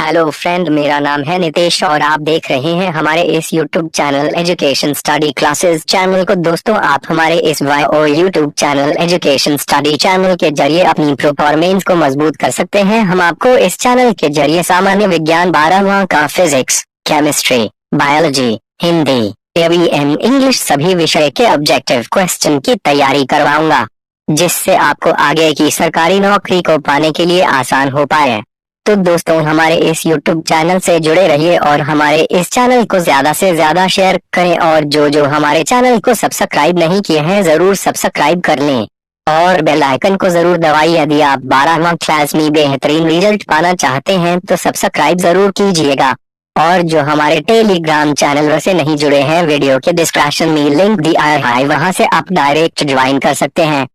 Hello friend, मेरा नाम है नितेश और आप देख रहे हैं हमारे इस YouTube channel education study classes channel को। दोस्तों, आप हमारे इस और YouTube channel education study channel के जरिए अपनी परफॉर्मेंस को मजबूत कर सकते हैं। हम आपको इस चैनल के जरिए सामान्य विज्ञान 12वां का फिजिक्स, केमिस्ट्री, बायोलॉजी, हिंदी, एवं इंग्लिश सभी विषय के ऑब्जेक्टिव क्वेश्चन की तैयारी करवाऊंगा, जिससे आपको आगे की सरकारी नौकरी को पाने के लिए आसान हो पाए। तो दोस्तों, हमारे इस YouTube चैनल से जुड़े रहिए और हमारे इस चैनल को ज्यादा से ज्यादा शेयर करें और जो हमारे चैनल को सब्सक्राइब नहीं किए हैं जरूर सब्सक्राइब कर लें और बेल आइकन को जरूर दबाइए। यदि आप 12वां क्लास में बेहतरीन रिजल्ट पाना चाहते हैं तो सब्सक्राइब जरूर कीजिएगा। और जो हमारे टेलीग्राम चैनल से नहीं जुड़े हैं, वीडियो के डिस्क्रिप्शन में लिंक दिया है, वहां से आप डायरेक्ट ज्वाइन कर सकते हैं।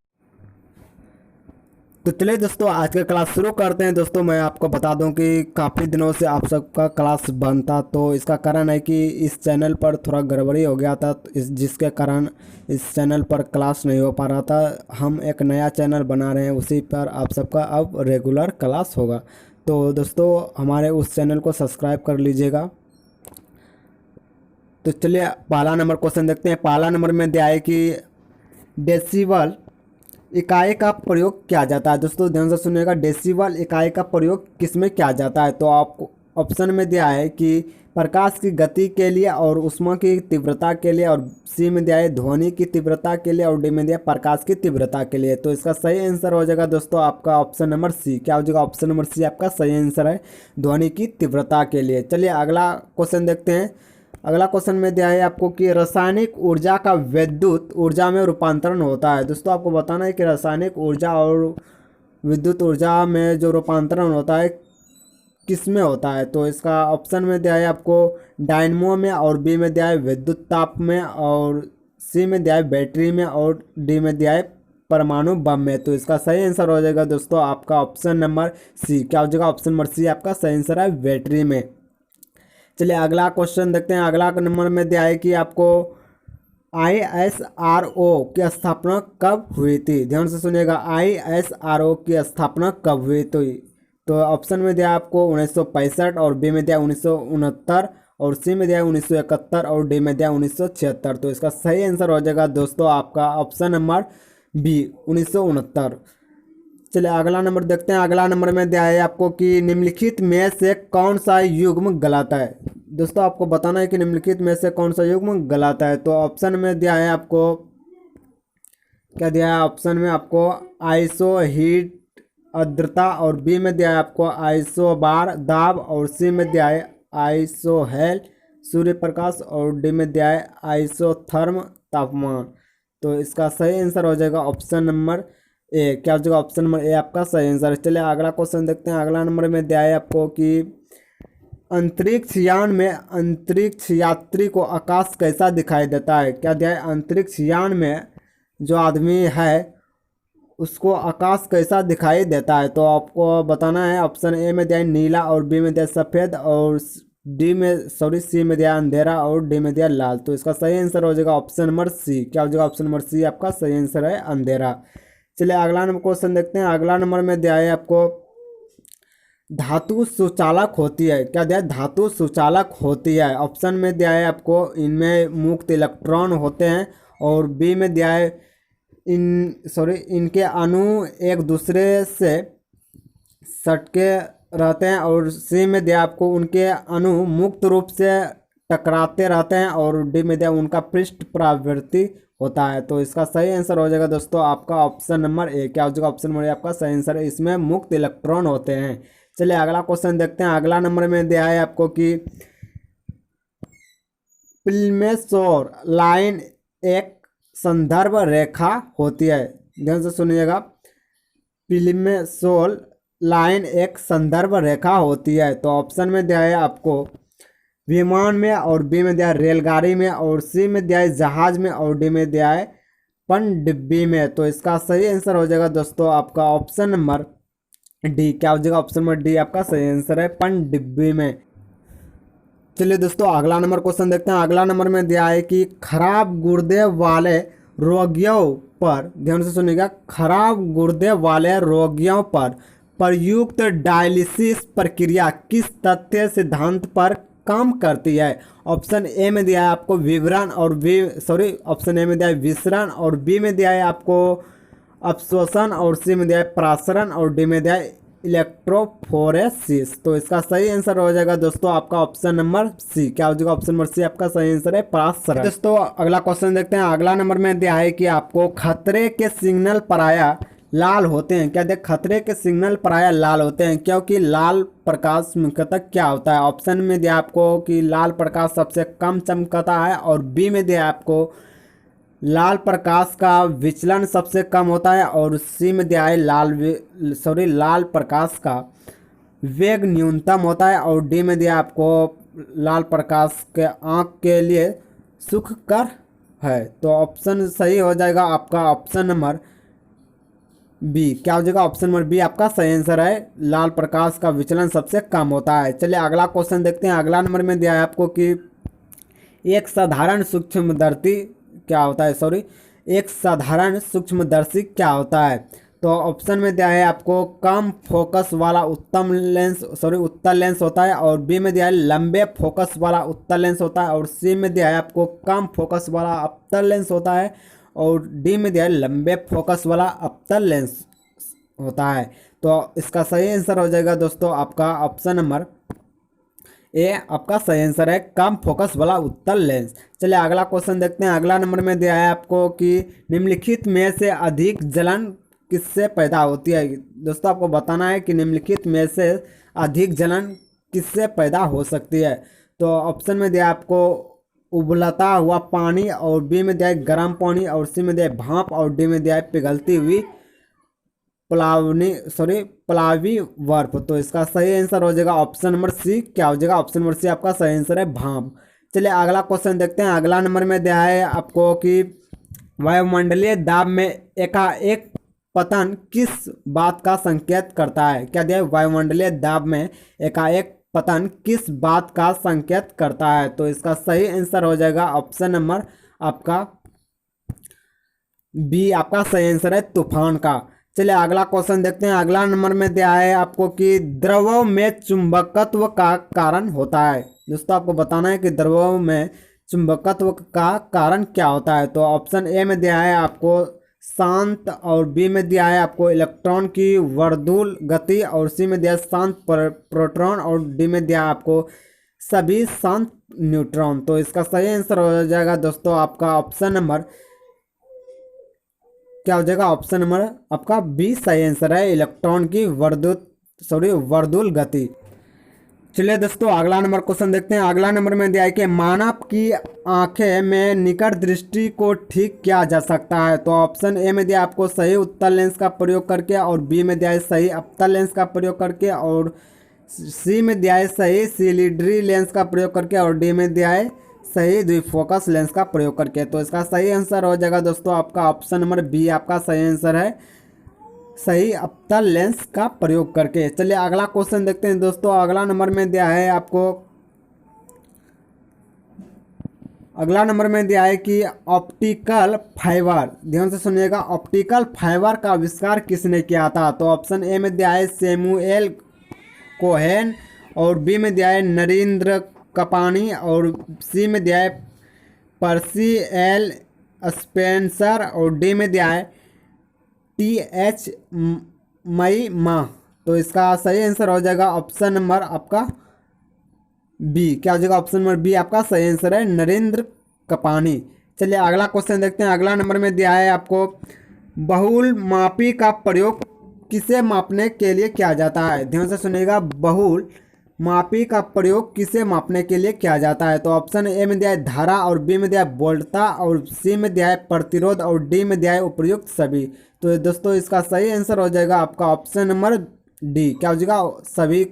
तो चलिए दोस्तों, आज का क्लास शुरू करते हैं। दोस्तों, मैं आपको बता दूं कि काफ़ी दिनों से आप सबका क्लास बंद था, तो इसका कारण है कि इस चैनल पर थोड़ा गड़बड़ी हो गया था, जिसके कारण इस चैनल पर क्लास नहीं हो पा रहा था। हम एक नया चैनल बना रहे हैं, उसी पर आप सबका अब रेगुलर क्लास होगा। तो दोस्तों, हमारे उस चैनल को सब्सक्राइब कर लीजिएगा। तो चलिए पहला नंबर क्वेश्चन देखते हैं। पहला नंबर में दिया है कि डेसिबल इकाई का प्रयोग किया जाता है। दोस्तों ध्यान से सुनिएगा, डेसिबल इकाई का प्रयोग किस में किया जाता है? तो आपको ऑप्शन में दिया है कि प्रकाश की गति के लिए और ऊष्मा की तीव्रता के लिए, और सी में दिया है ध्वनि की तीव्रता के लिए, और डी में दिया है प्रकाश की तीव्रता के लिए। तो इसका सही आंसर हो जाएगा दोस्तों आपका ऑप्शन नंबर सी। क्या हो जाएगा? ऑप्शन नंबर सी आपका सही आंसर है, ध्वनि की तीव्रता के लिए। चलिए अगला क्वेश्चन देखते हैं। अगला क्वेश्चन में दिया है आपको कि रासायनिक ऊर्जा का विद्युत ऊर्जा में रूपांतरण होता है। दोस्तों आपको बताना है कि रासायनिक ऊर्जा और विद्युत ऊर्जा में जो रूपांतरण होता है किस में होता है? तो इसका ऑप्शन में दिया है आपको डायनमो में, और बी में दिया है विद्युत ताप में, और सी में दिया है बैटरी में, और डी में दिया है परमाणु बम में। तो इसका सही आंसर हो जाएगा दोस्तों आपका ऑप्शन नंबर सी। क्या हो जाएगा? ऑप्शन नंबर सी आपका सही आंसर है, बैटरी में। चलिए अगला क्वेश्चन देखते हैं। अगला नंबर में दिया है कि आपको ISRO की स्थापना कब हुई थी? ध्यान से सुनिएगा, ISRO की स्थापना कब हुई थी? तो ऑप्शन में दिया आपको 1965, और बी में दिया 1969, और सी में दिया 1971, और डी में दिया 1976। तो इसका सही आंसर हो जाएगा दोस्तों आपका ऑप्शन नंबर बी 1969। चलिए अगला नंबर देखते हैं। अगला नंबर में दिया है आपको कि निम्नलिखित में से कौन सा युग्म गलत है? दोस्तों आपको बताना है कि निम्नलिखित में से कौन सा युग्म गलत है। तो ऑप्शन में दिया है आपको, क्या दिया है ऑप्शन में आपको आइसो हीट आर्द्रता, और बी में दिया है आपको आइसो बार दाब, और सी में दिया है आइसो हेल सूर्य प्रकाश, और डी में दिया है आइसोथर्म तापमान। तो इसका सही आंसर हो जाएगा ऑप्शन नंबर ए। क्या हो जाएगा? ऑप्शन नंबर ए आपका सही आंसर। चलिए अगला क्वेश्चन देखते हैं। अगला नंबर में दिया है आपको कि अंतरिक्ष यान में अंतरिक्ष यात्री को आकाश कैसा दिखाई देता है? क्या दिया है? अंतरिक्ष यान में जो आदमी है उसको आकाश कैसा दिखाई देता है? तो आपको बताना है। ऑप्शन ए में दिया है नीला, और बी में दिया सफ़ेद, और सी में दिया अंधेरा, और डी में दिया लाल। तो इसका सही आंसर हो जाएगा ऑप्शन नंबर सी। क्या हो जाएगा? ऑप्शन नंबर सी आपका सही आंसर है, अंधेरा। चलिए अगला नंबर क्वेश्चन देखते हैं। अगला नंबर में दिया है आपको धातु सुचालक होती है। क्या दिया है? धातु सुचालक होती है। ऑप्शन में दिया है आपको इनमें मुक्त इलेक्ट्रॉन होते हैं, और बी में दिया है इनके अणु एक दूसरे से सटके रहते हैं, और सी में दिया आपको उनके अणु मुक्त रूप से टकराते रहते हैं, और डी में दिया उनका पृष्ठ प्रवृत्ति होता है। तो इसका सही आंसर हो जाएगा दोस्तों आपका ऑप्शन नंबर ए। क्या हो जाएगा? ऑप्शन नंबर ए आपका सही आंसर है, इसमें मुक्त इलेक्ट्रॉन होते हैं। चलिए अगला क्वेश्चन देखते हैं। अगला नंबर में दिया है आपको कि प्लिमेसोर लाइन एक संदर्भ रेखा होती है। ध्यान से सुनिएगा, प्लिमेसोर लाइन एक संदर्भ रेखा होती है। तो ऑप्शन में दिया है आपको विमान में, और बी में दिया है रेलगाड़ी में, और सी में दिया है जहाज में, और डी में दिया है पनडुब्बी में। तो इसका सही आंसर हो जाएगा दोस्तों आपका ऑप्शन नंबर डी। क्या हो जाएगा? ऑप्शन नंबर डी आपका सही आंसर है, पनडुब्बी में। चलिए दोस्तों अगला नंबर क्वेश्चन देखते हैं। अगला नंबर में दिया है कि खराब गुर्दे वाले रोगियों पर, ध्यान से सुनिएगा, खराब गुर्दे वाले रोगियों पर प्रयुक्त डायलिसिस प्रक्रिया किस तथ्य सिद्धांत पर काम करती है? ऑप्शन ए में दिया है आपको विवरण और ऑप्शन ए में दिया है विसरण और बी में दिया है आपको अवशोषण और सी में दिया है प्रासरण और डी में दिया है इलेक्ट्रोफोरेसिस। तो इसका सही आंसर हो जाएगा दोस्तों आपका ऑप्शन नंबर सी। क्या हो जाएगा? ऑप्शन नंबर सी आपका सही आंसर है, प्रासरण। दोस्तों अगला क्वेश्चन देखते हैं। अगला नंबर में दिया है कि आपको खतरे के सिग्नल प्रायः लाल होते हैं। क्या देख, खतरे के सिग्नल प्रायः लाल होते हैं क्योंकि लाल प्रकाश मुख्यतः क्या होता है? ऑप्शन में दिया आपको कि लाल प्रकाश सबसे कम चमकता है और बी में दिया आपको लाल प्रकाश का विचलन सबसे कम होता है और सी में दिया है लाल प्रकाश का वेग न्यूनतम होता है और डी में दिया आपको लाल प्रकाश के आँख के लिए सुखकर है। तो ऑप्शन सही हो जाएगा आपका ऑप्शन नंबर बी। क्या हो जाएगा? ऑप्शन नंबर बी आपका सही आंसर है, लाल प्रकाश का विचलन सबसे कम होता है। चलिए अगला क्वेश्चन देखते हैं। अगला नंबर में दिया है आपको कि एक साधारण सूक्ष्मदर्शी क्या होता है? एक साधारण सूक्ष्मदर्शी क्या होता है? तो ऑप्शन में दिया है आपको कम फोकस वाला उत्तम लेंस उत्तल लेंस होता है और बी में दिया है लंबे फोकस वाला उत्तल लेंस होता है और सी में दिया है आपको कम फोकस वाला अवतल लेंस होता है और डी में दिया है लंबे फोकस वाला अवतल लेंस होता है। तो इसका सही आंसर हो जाएगा दोस्तों आपका ऑप्शन नंबर ए आपका सही आंसर है, कम फोकस वाला उत्तल लेंस। चलिए अगला क्वेश्चन देखते हैं। अगला नंबर में दिया है आपको कि निम्नलिखित में से अधिक जलन किससे पैदा होती है? दोस्तों आपको बताना है कि निम्नलिखित में से अधिक जलन किससे पैदा हो सकती है। तो ऑप्शन में दिया आपको उबलता हुआ पानी और बी में दिया है गर्म पानी और सी में दिया है भाप और डी में दिया है पिघलती हुई प्लावी बर्फ। तो इसका सही आंसर हो जाएगा ऑप्शन नंबर सी। क्या हो जाएगा? ऑप्शन नंबर सी आपका सही आंसर है, भाप। चलिए अगला क्वेश्चन देखते हैं। अगला नंबर में दिया है आपको कि वायुमंडलीय दाब में एकाएक पतन किस बात का संकेत करता है? क्या दिया है? वायुमंडलीय दाब में एकाएक पतन किस बात का संकेत करता है? तो इसका सही आंसर हो जाएगा ऑप्शन नंबर आपका बी आपका सही आंसर है, तूफान का। चलिए अगला क्वेश्चन देखते हैं। अगला नंबर में दिया है आपको कि द्रवों में चुंबकत्व का कारण होता है। दोस्तों आपको बताना है कि द्रवों में चुंबकत्व का कारण क्या होता है। तो ऑप्शन ए में दिया है आपको शांत और बी में दिया है आपको इलेक्ट्रॉन की वर्दूल गति और सी में दिया है शांत प्रोटॉन और डी में दिया है आपको सभी शांत न्यूट्रॉन। तो इसका सही आंसर हो जाएगा दोस्तों आपका ऑप्शन नंबर क्या हो जाएगा? ऑप्शन नंबर आपका बी सही आंसर है, इलेक्ट्रॉन की वर्दूल गति। चलिए दोस्तों अगला नंबर क्वेश्चन देखते हैं। अगला नंबर में दिया है कि मानव की आंखें में निकट दृष्टि को ठीक किया जा सकता है। तो ऑप्शन ए में दिया आपको सही उत्तल लेंस का प्रयोग करके और बी में दिया है सही अवतल लेंस का प्रयोग करके और सी में दिया है सही सिलिंडरी लेंस का प्रयोग करके और डी में दिया है सही द्विफोकस लेंस का प्रयोग करके। तो इसका सही आंसर हो जाएगा दोस्तों आपका ऑप्शन नंबर बी आपका सही आंसर है, सही अवतल लेंस का प्रयोग करके। चलिए अगला क्वेश्चन देखते हैं दोस्तों। अगला नंबर में दिया है आपको कि ऑप्टिकल फाइबर, ध्यान से सुनिएगा, ऑप्टिकल फाइबर का आविष्कार किसने किया था? तो ऑप्शन ए में दिया है सैमुअल कोहेन और बी में दिया है नरेंद्र कपानी और सी में दिया है पर्सी एल स्पेंसर और डी में दिया है TH मैमा। तो इसका सही आंसर हो जाएगा ऑप्शन नंबर आपका बी। क्या हो जाएगा? ऑप्शन नंबर बी आपका सही आंसर है, नरेंद्र कपानी। चलिए अगला क्वेश्चन देखते हैं। अगला नंबर में दिया है आपको बहुल मापी का प्रयोग किसे मापने के लिए किया जाता है? ध्यान से सुनिएगा, बहुल मापी का प्रयोग किसे मापने के लिए किया जाता है? तो ऑप्शन ए में दिया है धारा और बी में दिया है वोल्टता और सी में दिया है प्रतिरोध और डी में दिया है उपयुक्त सभी। तो दोस्तों इसका सही आंसर हो जाएगा आपका ऑप्शन नंबर डी। क्या हो जाएगा? सभी,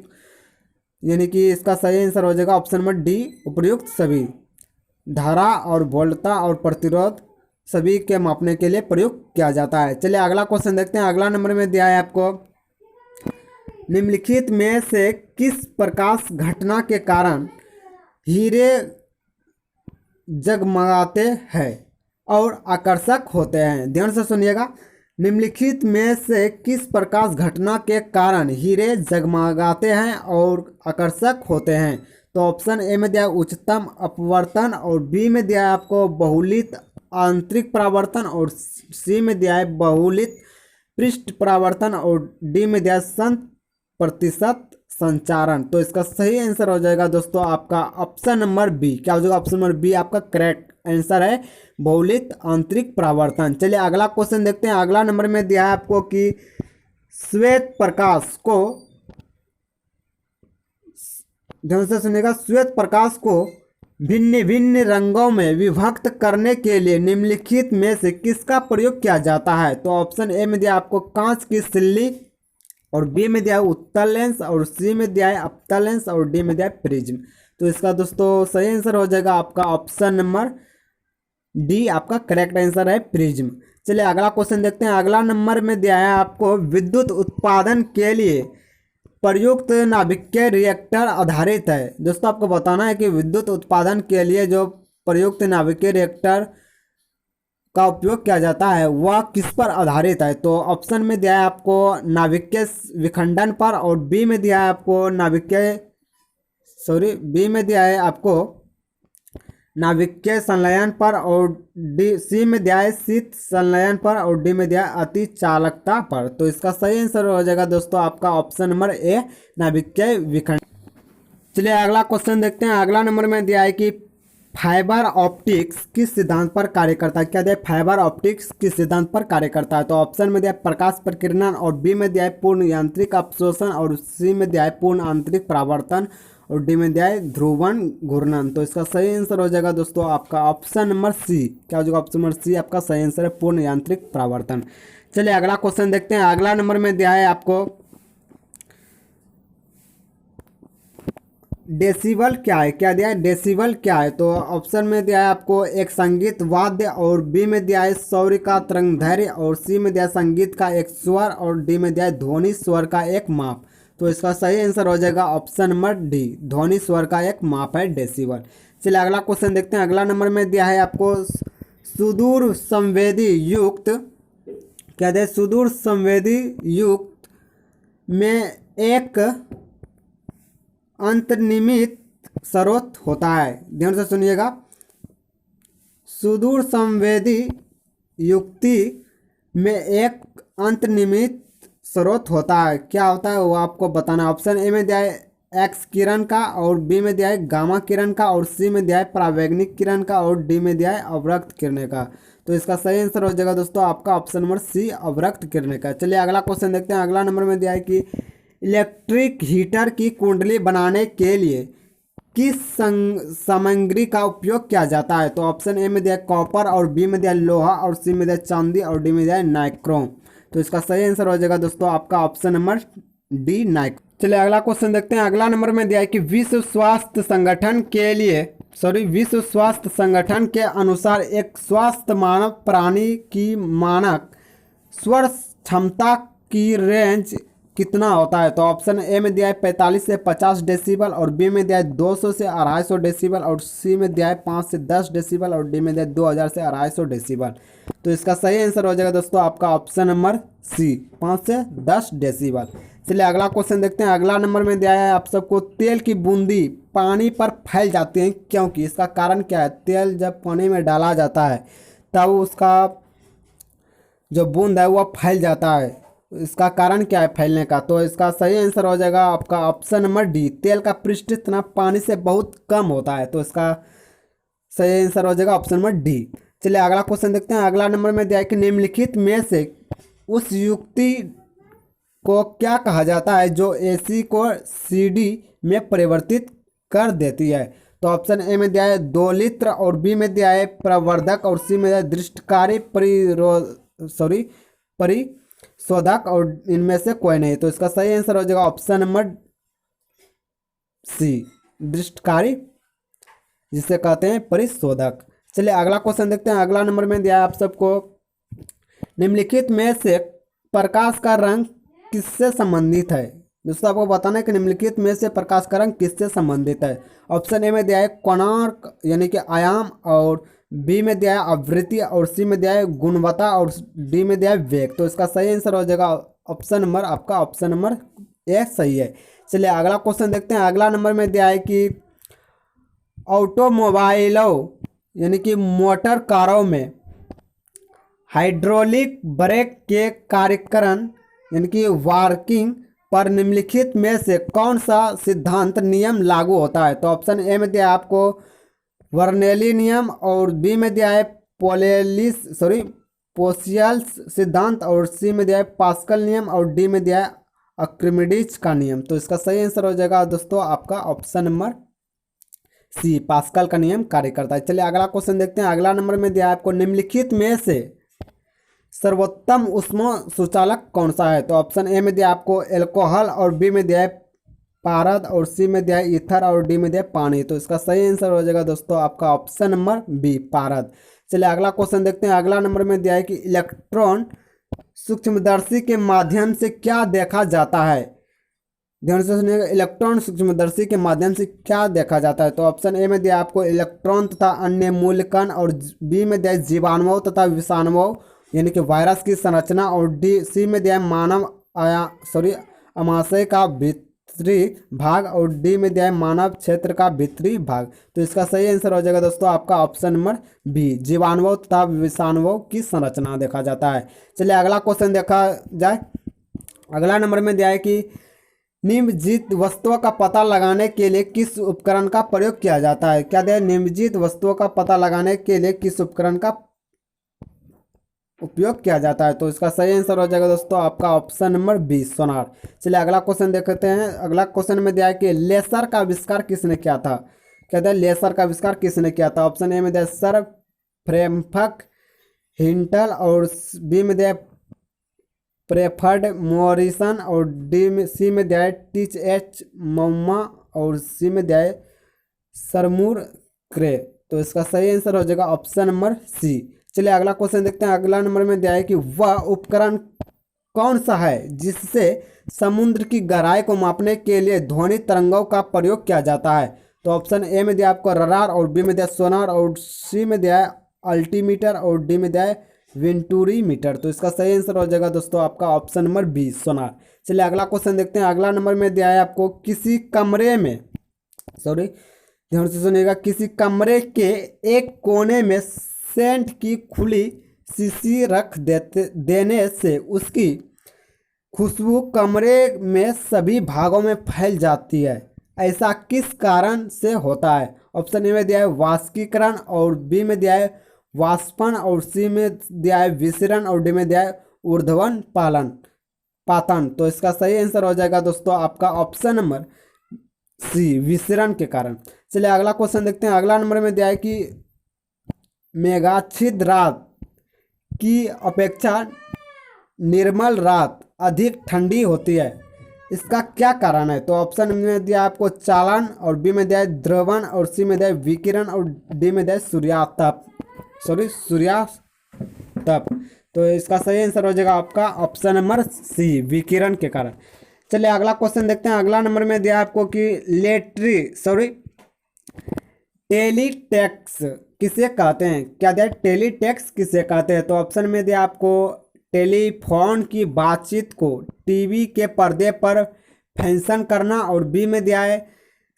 यानी कि इसका सही आंसर हो जाएगा ऑप्शन नंबर डी, उपयुक्त सभी। धारा और वोल्टता और प्रतिरोध सभी के मापने के लिए प्रयोग किया जाता है। चलिए अगला क्वेश्चन देखते हैं। अगला नंबर में दिया है आपको निम्नलिखित में से किस प्रकाश घटना के कारण हीरे जगमगाते हैं और आकर्षक होते हैं? ध्यान से सुनिएगा, निम्नलिखित में से किस प्रकाश घटना के कारण हीरे जगमगाते हैं और आकर्षक होते हैं? तो ऑप्शन ए में दिया है उच्चतम अपवर्तन, और बी में दिया है आपको बहुलित आंतरिक परावर्तन, और सी में दिया है बहुलित पृष्ठ परावर्तन, और डी में दिया है 100% संचारण। तो इसका सही आंसर हो जाएगा दोस्तों आपका ऑप्शन नंबर बी। क्या हो जाएगा? ऑप्शन नंबर बी आपका करेक्ट आंसर है, बहुलित आंतरिक परावर्तन। चलिए अगला क्वेश्चन देखते हैं। अगला नंबर में दिया है आपको कि श्वेत प्रकाश को, ध्यान से सुनिएगा, श्वेत प्रकाश को भिन्न भिन्न रंगों में विभक्त करने के लिए निम्नलिखित में से किसका प्रयोग किया जाता है? तो ऑप्शन ए में दिया आपको कांच की सिल्ली, और बी में दिया है उत्तल लेंस, और सी में दिया है अवतल लेंस, और डी में दिया है प्रिज्म। तो इसका दोस्तों सही आंसर हो जाएगा आपका ऑप्शन नंबर डी, आपका करेक्ट आंसर है प्रिज्म। चलिए अगला क्वेश्चन देखते हैं। अगला नंबर में दिया है आपको विद्युत उत्पादन के लिए प्रयुक्त नाभिकीय रिएक्टर आधारित है। दोस्तों आपको बताना है कि विद्युत उत्पादन के लिए जो प्रयुक्त नाभिकीय रिएक्टर का उपयोग किया जाता है वह किस पर आधारित है? तो ऑप्शन में दिया है आपको नाभिकीय विखंडन पर, और बी में दिया है आपको बी में दिया है आपको नाभिकीय संलयन पर, और सी में दिया है शीत संलयन पर, और डी में दिया है अति चालकता पर। तो इसका सही आंसर हो जाएगा दोस्तों आपका ऑप्शन नंबर ए, नाभिकीय विखंडन। चलिए अगला क्वेश्चन देखते हैं। अगला नंबर में दिया है कि फाइबर ऑप्टिक्स किस सिद्धांत पर कार्य करता है? क्या दिया है? फाइबर ऑप्टिक्स किस सिद्धांत पर कार्य करता है? तो ऑप्शन में दिया है प्रकाश प्रकीर्णन, और बी में दिया है पूर्ण यांत्रिक अवशोषण, और सी में दिया है पूर्ण आंतरिक परावर्तन, और डी में दिया है ध्रुवण घूर्णन। तो इसका सही आंसर हो जाएगा दोस्तों आपका ऑप्शन नंबर सी। क्या हो जाएगा? ऑप्शन नंबर सी आपका सही आंसर है, पूर्ण यांत्रिक परावर्तन। चलिए अगला क्वेश्चन देखते हैं। अगला नंबर में दिया है आपको डेसिबल क्या है? क्या दिया है? डेसिबल क्या है? तो ऑप्शन में दिया है आपको एक संगीत वाद्य, और बी में दिया है सौर का तरंगदैर्घ्य, और सी में दिया है संगीत का एक स्वर, और डी में दिया है ध्वनि स्वर का एक माप। तो इसका सही आंसर हो जाएगा ऑप्शन नंबर डी, ध्वनि स्वर का एक माप है डेसिबल। चलिए अगला क्वेश्चन देखते हैं। अगला नंबर में दिया है आपको सुदूर संवेदी युक्त, क्या दिया है? सुदूर संवेदी युक्त में एक अंतर्निहित स्रोत होता है। ध्यान से सुनिएगा, सुदूर संवेदी युक्ति में एक अंतर्निहित स्रोत होता है। क्या होता है वो आपको बताना। ऑप्शन ए में दिया है एक्स किरण का, और बी में दिया है गामा किरण का, और सी में दिया है परावैंगनिक किरण का, और डी में दिया है अवरक्त किरण का। तो इसका सही आंसर हो जाएगा दोस्तों आपका ऑप्शन नंबर सी, अवरक्त किरण का। चलिए अगला क्वेश्चन देखते हैं। अगला नंबर में दिया है कि इलेक्ट्रिक हीटर की कुंडली बनाने के लिए किस सामग्री का उपयोग किया जाता है? तो ऑप्शन ए में दिया है कॉपर, और बी में दिया है लोहा, और सी में दिया है चांदी, और डी में दिया है नाइक्रोम। तो इसका सही आंसर हो जाएगा दोस्तों आपका ऑप्शन नंबर डी, नाइक्रोम। चलिए अगला क्वेश्चन देखते हैं। अगला नंबर में दिया है कि विश्व स्वास्थ्य संगठन के अनुसार एक स्वस्थ मानव प्राणी की मानक स्वर क्षमता की रेंज कितना होता है? तो ऑप्शन ए में दिया है 45 से 50 डेसिबल, और बी में दिया है 200 से 250 डेसिबल, और सी में दिया है 5 से 10 डेसिबल, और डी में दिया है 2000 से 250 डेसिबल। तो इसका सही आंसर हो जाएगा दोस्तों आपका ऑप्शन नंबर सी, 5 से 10 डेसिबल। चलिए अगला क्वेश्चन देखते हैं। अगला नंबर में दिया है आप सबको तेल की बूंदी पानी पर फैल जाती है क्योंकि? इसका कारण क्या है? तेल जब पानी में डाला जाता है तब उसका जो बूंद है वह फैल जाता है। इसका कारण क्या है फैलने का? तो इसका सही आंसर हो जाएगा आपका ऑप्शन नंबर डी, तेल का पृष्ठ तनाव पानी से बहुत कम होता है। तो इसका सही आंसर हो जाएगा ऑप्शन नंबर डी। चलिए अगला क्वेश्चन देखते हैं। अगला नंबर में दिया है कि निम्नलिखित में से उस युक्ति को क्या कहा जाता है जो एसी को सीडी में परिवर्तित कर देती है? तो ऑप्शन ए में दिया है दोलित्र, और बी में दिया है प्रवर्धक, और सी में दिया है दृष्टकारी परिशोधक, और इनमें से कोई नहीं। तो इसका सही आंसर हो जाएगा ऑप्शन नंबर सी, दृष्टकारी, जिसे कहते हैं परिशोधक। चलिए अगला क्वेश्चन देखते हैं। अगला नंबर में दिया है आप सबको निम्नलिखित में से प्रकाश का रंग किससे संबंधित है? दोस्तों आपको बताना है कि निम्नलिखित में से प्रकाश का रंग किससे संबंधित है। ऑप्शन ए में दिया है कोणार्क यानी कि आयाम, और बी में दिया है आवृत्ति और सी में दिया है गुणवत्ता और डी में दिया है वेग। तो इसका सही आंसर हो जाएगा ऑप्शन नंबर आपका ऑप्शन नंबर ए सही है। चलिए अगला क्वेश्चन देखते हैं। अगला नंबर में दिया है कि ऑटोमोबाइलों यानी कि मोटर कारों में हाइड्रोलिक ब्रेक के कार्यकरण यानी कि वर्किंग पर निम्नलिखित में से कौन सा सिद्धांत नियम लागू होता है? तो ऑप्शन ए में दिया है आपको वर्नेली नियम और बी में दिया है पोसियल्स सिद्धांत और सी में दिया है पास्कल नियम और डी में दिया है आर्किमिडीज का नियम। तो इसका सही आंसर हो जाएगा दोस्तों आपका ऑप्शन नंबर सी पास्कल का नियम कार्य करता है। चलिए अगला क्वेश्चन देखते हैं। अगला नंबर में दिया है आपको निम्नलिखित में से सर्वोत्तम ऊष्मा सुचालक कौन सा है? तो ऑप्शन ए में दिया आपको एल्कोहल और बी में दिया है पारद और सी में दिया है ईथर और डी में दिया है पानी। तो इसका सही आंसर हो जाएगा दोस्तों आपका ऑप्शन नंबर बी पारद। चलिए अगला क्वेश्चन देखते हैं। अगला नंबर में दिया है कि इलेक्ट्रॉन सूक्ष्मदर्शी के माध्यम से क्या देखा जाता है? ध्यान से सुनिएगा, इलेक्ट्रॉन सूक्ष्मदर्शी के माध्यम से क्या देखा जाता है? तो ऑप्शन ए में दिया आपको इलेक्ट्रॉन तथा अन्य मूलकण और बी में दिया जीवाणुओं तथा विषाणुओं यानी कि वायरस की संरचना और डी सी में दिया मानव अमाशय का भीतरी भाग और डी में दिया है मानव क्षेत्र का भीतरी भाग। तो इसका सही आंसर हो जाएगा दोस्तों आपका ऑप्शन नंबर बी जीवाणुओं तथा विषाणुओं की संरचना देखा जाता है। चलिए अगला क्वेश्चन देखा जाए। अगला नंबर में दिया है कि निम्नलिखित वस्तुओं का पता लगाने के लिए किस उपकरण का प्रयोग किया जाता है? क्या दिया है? निम्नलिखित वस्तुओं का पता लगाने के लिए किस उपकरण का उपयोग किया जाता है? तो इसका सही आंसर हो जाएगा दोस्तों आपका ऑप्शन नंबर बी सोनार। चलिए अगला क्वेश्चन देखते हैं। अगला क्वेश्चन में दिया है कि लेसर का आविष्कार किसने किया था? कहते हैं लेसर का आविष्कार किसने किया था? ऑप्शन ए में दिया सर फ्रैंक हिंटल और बी में दिया प्रेफर्ड मॉरिसन और डी में सी में दिया है टीच एच मम्मा और सी में दिया है सरमूर क्रे। तो इसका सही आंसर हो जाएगा ऑप्शन नंबर सी। चलिए अगला क्वेश्चन देखते हैं। अगला नंबर में दिया है कि वह उपकरण कौन सा है जिससे समुद्र की गहराई को मापने के लिए ध्वनि तरंगों का प्रयोग किया जाता है? तो ऑप्शन ए में दिया आपको रडार और बी में दिया सोनार और सी में दिया है अल्टीमीटर और डी में दिया है वेंटूरी मीटर। तो इसका सही आंसर हो जाएगा दोस्तों आपका ऑप्शन नंबर बी सोनार। चलिए अगला क्वेश्चन देखते हैं। अगला नंबर में दिया है आपको किसी कमरे में ध्यान से सुनिएगा, किसी कमरे के एक कोने में सेंट की खुली शीशी रख देने से उसकी खुशबू कमरे में सभी भागों में फैल जाती है। ऐसा किस कारण से होता है? ऑप्शन ए में दिया है वाष्पीकरण और बी में दिया है वाष्पन और सी में दिया है विसरण और डी में दिया है ऊर्ध्वन पातन। तो इसका सही आंसर हो जाएगा दोस्तों आपका ऑप्शन नंबर सी विसरण के कारण। चलिए अगला क्वेश्चन देखते हैं। अगला नंबर में दिया है कि मेघाच्छिद्र रात की अपेक्षा निर्मल रात अधिक ठंडी होती है, इसका क्या कारण है? तो ऑप्शन में दिया आपको चालन और बी में दिया है द्रवण और सी में दिया है विकिरण और डी में दिया है सूर्यातप। तो इसका सही आंसर हो जाएगा आपका ऑप्शन नंबर सी विकिरण के कारण। चलिए अगला क्वेश्चन देखते हैं। अगला नंबर में दिया आपको कि टेलीटैक्स किसे कहते हैं? क्या दिया टेलीटैक्स किसे कहते हैं? तो ऑप्शन में दिया आपको टेलीफोन की बातचीत को टीवी के पर्दे पर फैशन करना और बी में दिया है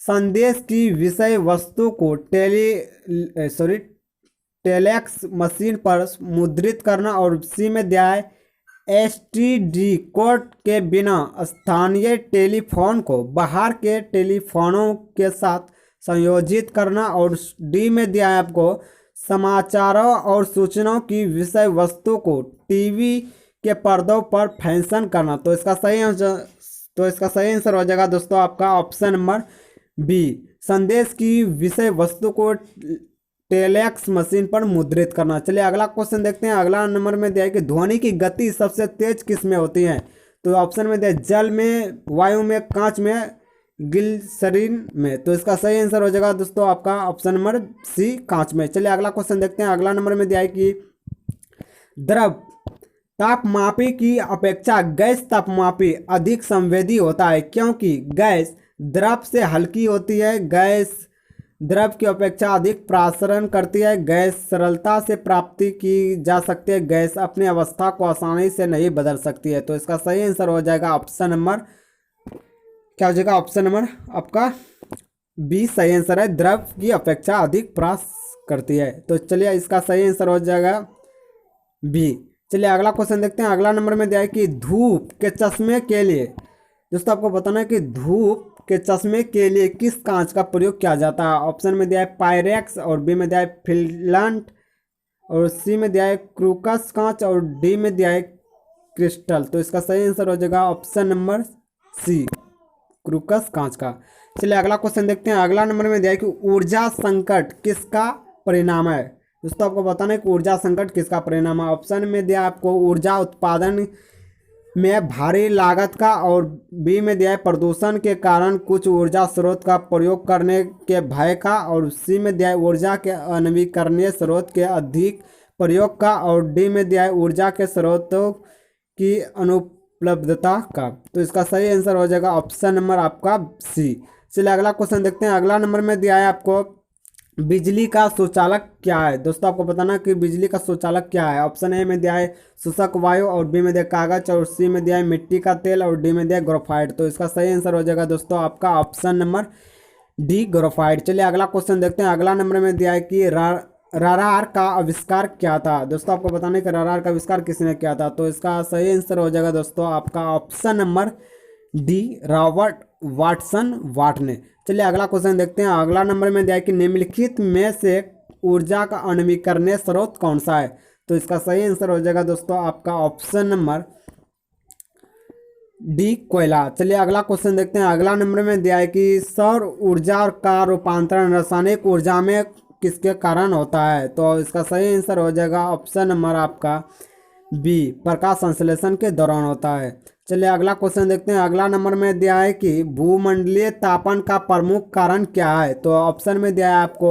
संदेश की विषय वस्तु को टेलेक्स मशीन पर मुद्रित करना और सी में दिया है एसटीडी कोड के बिना स्थानीय टेलीफोन को बाहर के टेलीफोनों के साथ संयोजित करना और डी में दिया है आपको समाचारों और सूचनाओं की विषय वस्तु को टीवी के पर्दों पर फैशन करना। तो इसका सही आंसर हो जाएगा दोस्तों आपका ऑप्शन नंबर बी संदेश की विषय वस्तु को टेलेक्स मशीन पर मुद्रित करना। चलिए अगला क्वेश्चन देखते हैं। अगला नंबर में दिया है कि ध्वनि की गति सबसे तेज किस में होती है? तो ऑप्शन में दिया जल में, वायु में, कांच में, ग्लिसरीन में। तो इसका सही आंसर हो जाएगा दोस्तों आपका ऑप्शन नंबर सी कांच में। चलिए अगला क्वेश्चन देखते हैं। अगला नंबर में दिया है कि द्रव तापमापी की अपेक्षा गैस तापमापी अधिक संवेदी होता है क्योंकि गैस द्रव से हल्की होती है। गैस द्रव की अपेक्षा अधिक प्रसारण करती है। गैस सरलता से प्राप्ति की जा सकती है। गैस अपनी अवस्था को आसानी से नहीं बदल सकती है। तो इसका सही आंसर हो जाएगा ऑप्शन नंबर, क्या हो जाएगा ऑप्शन नंबर आपका बी सही आंसर है। द्रव की अपेक्षा अधिक प्रसार करती है। तो चलिए इसका सही आंसर हो जाएगा बी। चलिए अगला क्वेश्चन देखते हैं। अगला नंबर में दिया है कि धूप के चश्मे के लिए, दोस्तों आपको बताना है कि धूप के चश्मे के लिए किस कांच का प्रयोग किया जाता है। ऑप्शन में दिया है पायरेक्स, और बी में दिया है फिलामेंट, और सी में दिया है क्रूकस कांच, और डी में दिया है क्रिस्टल। तो इसका सही आंसर हो जाएगा ऑप्शन नंबर सी, क्रूकस कांच का। चलिए अगला क्वेश्चन देखते हैं। अगला नंबर में दिया है कि ऊर्जा संकट किसका परिणाम है। दोस्तों आपको बताना है कि ऊर्जा संकट किसका परिणाम है। ऑप्शन में दिया आपको ऊर्जा उत्पादन में भारी लागत का, और बी में दिया है प्रदूषण के कारण कुछ ऊर्जा स्रोत का प्रयोग करने के भय का, और सी में दिया है ऊर्जा के अनवीकरणीय स्रोत के अधिक प्रयोग का, और डी में दिया है ऊर्जा के स्रोतों की अनुपलब्धता का। तो इसका सही आंसर हो जाएगा ऑप्शन नंबर आपका सी। चलिए अगला क्वेश्चन देखते हैं। अगला नंबर में दिया है आपको बिजली का सुचालक क्या है। दोस्तों आपको बताना कि बिजली का सुचालक क्या है। ऑप्शन ए में दिया है शुष्क वायु, और बी में दिया कागज, और सी में दिया है मिट्टी का तेल, और डी में दिया ग्रेफाइट। तो इसका सही आंसर हो जाएगा दोस्तों आपका ऑप्शन नंबर डी, ग्रेफाइट। चलिए अगला क्वेश्चन देखते हैं। अगला नंबर में दिया है कि राडार का आविष्कार क्या था। दोस्तों आपको बताना है कि राडार का आविष्कार किसने किया था। तो इसका सही आंसर हो जाएगा दोस्तों आपका option number D, Robert Watson Watt ने। चलिए अगला क्वेश्चन देखते हैं। अगला नंबर में दिया है कि निम्नलिखित में से ऊर्जा का अनवीकरणीय स्रोत कौन सा है। तो इसका सही आंसर हो जाएगा दोस्तों आपका ऑप्शन नंबर डी, कोयला। चलिए अगला क्वेश्चन देखते हैं। अगला नंबर में दिया है कि सौर ऊर्जा का रूपांतरण रासायनिक ऊर्जा में किसके कारण होता है। तो इसका सही आंसर हो जाएगा ऑप्शन नंबर आपका बी, प्रकाश संश्लेषण के दौरान होता है। चलिए अगला क्वेश्चन देखते हैं। अगला नंबर में दिया है कि भूमंडलीय तापन का प्रमुख कारण क्या है। तो ऑप्शन में दिया है आपको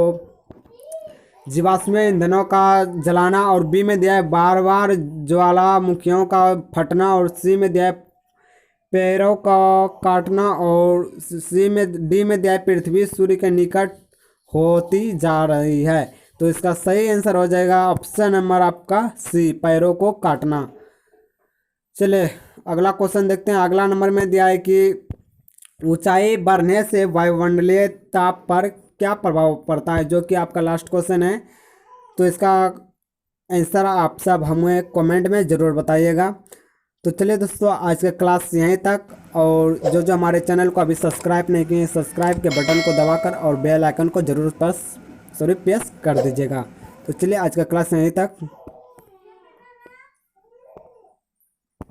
जीवाश्म ईंधनों का जलाना, और बी में दिया है बार बार ज्वालामुखियों का फटना, और सी में दिया है पेड़ों का काटना, और डी में दिया है पृथ्वी सूर्य के निकट होती जा रही है। तो इसका सही आंसर हो जाएगा ऑप्शन नंबर आपका सी, पैरों को काटना। चलिए अगला क्वेश्चन देखते हैं। अगला नंबर में दिया है कि ऊंचाई बढ़ने से वायुमंडलीय ताप पर क्या प्रभाव पड़ता है, जो कि आपका लास्ट क्वेश्चन है। तो इसका आंसर आप सब हमें कमेंट में ज़रूर बताइएगा। तो चलिए दोस्तों आज का क्लास यहीं तक, और जो जो हमारे चैनल को अभी सब्सक्राइब नहीं किए, सब्सक्राइब के बटन को दबाकर और बेल आइकन को ज़रूर प्रेस कर दीजिएगा। तो चलिए आज का क्लास यहीं तक।